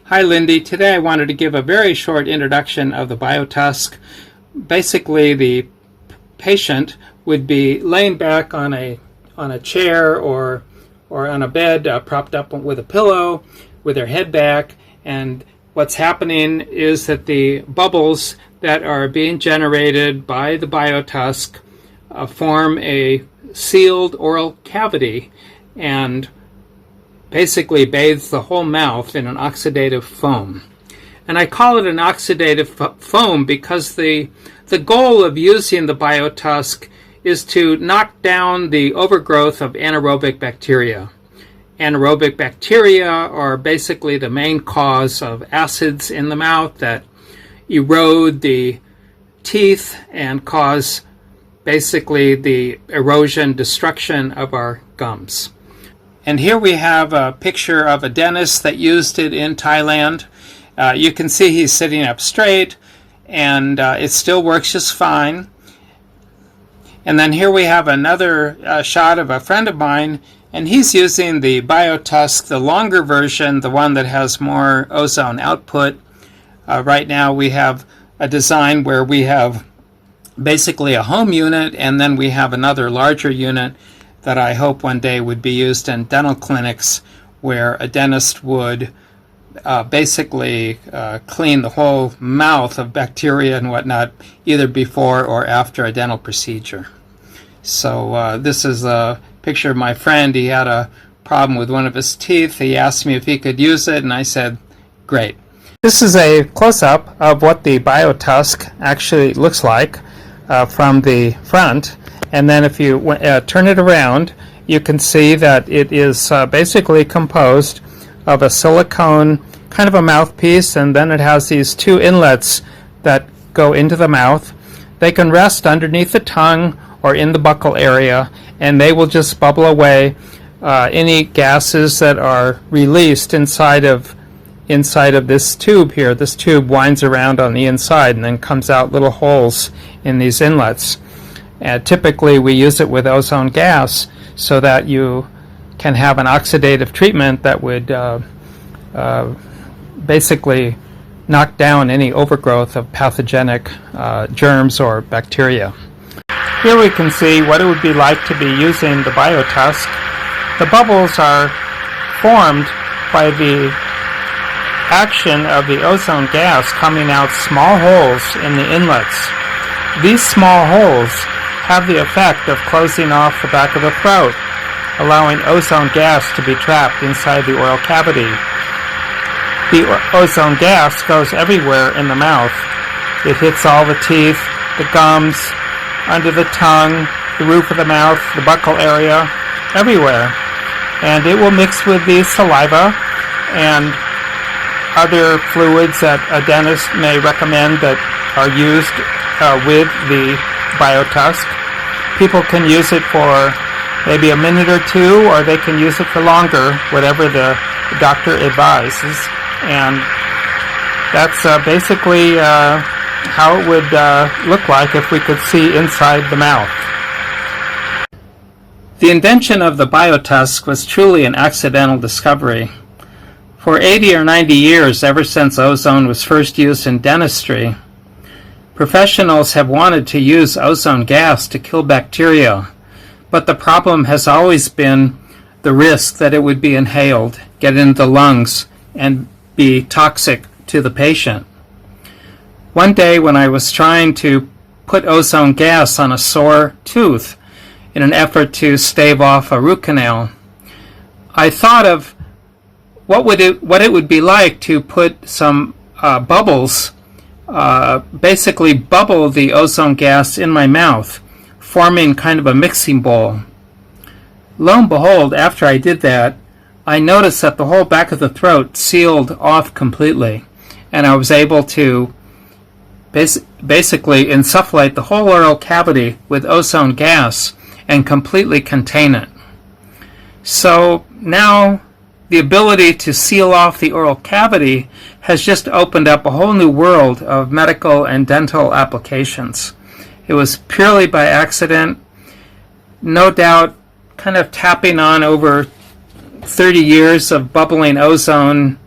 Hi Lindy, today I wanted to give a very short introduction of the BioTusk. Basically the patient would be laying back on a chair or on a bed propped up with a pillow with their head back, and what's happening is that the bubbles that are being generated by the BioTusk form a sealed oral cavity and basically bathes the whole mouth in an oxidative foam. And I call it an oxidative foam because the goal of using the BioTusk is to knock down the overgrowth of anaerobic bacteria. Anaerobic bacteria are basically the main cause of acids in the mouth that erode the teeth and cause basically the erosion, destruction of our gums. And here we have a picture of a dentist that used it in Thailand. You can see he's sitting up straight, and it still works just fine. And then here we have another shot of a friend of mine, and he's using the BioTusk, the longer version, the one that has more ozone output. Right now we have a design where we have basically a home unit, and then we have another larger unit that I hope one day would be used in dental clinics, where a dentist would basically clean the whole mouth of bacteria and whatnot, either before or after a dental procedure. So this is a picture of my friend. He had a problem with one of his teeth. He asked me if he could use it, and I said, great. This is a close-up of what the BioTusk actually looks like from the front. And then if you turn it around, you can see that it is basically composed of a silicone kind of a mouthpiece, and then it has these two inlets that go into the mouth. They can rest underneath the tongue or in the buccal area, and they will just bubble away any gases that are released inside of this tube here. This tube winds around on the inside and then comes out little holes in these inlets. Typically we use it with ozone gas so that you can have an oxidative treatment that would basically knock down any overgrowth of pathogenic germs or bacteria. Here we can see what it would be like to be using the BioTusk. The bubbles are formed by the action of the ozone gas coming out small holes in the inlets. These small holes have the effect of closing off the back of the throat, allowing ozone gas to be trapped inside the oral cavity. The ozone gas goes everywhere in the mouth. It hits all the teeth, the gums, under the tongue, the roof of the mouth, the buccal area, everywhere. And it will mix with the saliva and other fluids that a dentist may recommend that are used with the BioTusk. People can use it for maybe a minute or two, or they can use it for longer, whatever the doctor advises. And that's basically how it would look like if we could see inside the mouth. The invention of the BioTusk was truly an accidental discovery. For 80 or 90 years, ever since ozone was first used in dentistry, professionals have wanted to use ozone gas to kill bacteria, but the problem has always been the risk that it would be inhaled, get into the lungs, and be toxic to the patient. One day when I was trying to put ozone gas on a sore tooth in an effort to stave off a root canal, I thought of what it would be like to put some bubbles, basically bubble the ozone gas in my mouth, forming kind of a mixing bowl. Lo and behold, after I did that, I noticed that the whole back of the throat sealed off completely, and I was able to basically insufflate the whole oral cavity with ozone gas and completely contain it. So now the ability to seal off the oral cavity has just opened up a whole new world of medical and dental applications. It was purely by accident, no doubt kind of tapping on over 30 years of bubbling ozone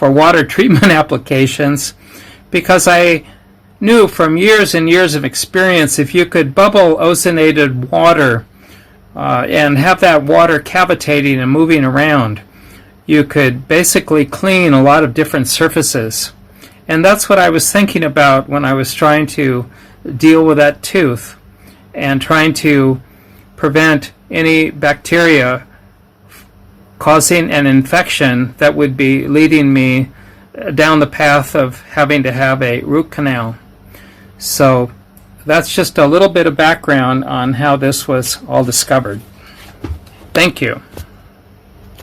for water treatment applications, because I knew from years and years of experience, if you could bubble ozonated water and have that water cavitating and moving around, you could basically clean a lot of different surfaces. And that's what I was thinking about when I was trying to deal with that tooth and trying to prevent any bacteria causing an infection that would be leading me down the path of having to have a root canal. So that's just a little bit of background on how this was all discovered. Thank you.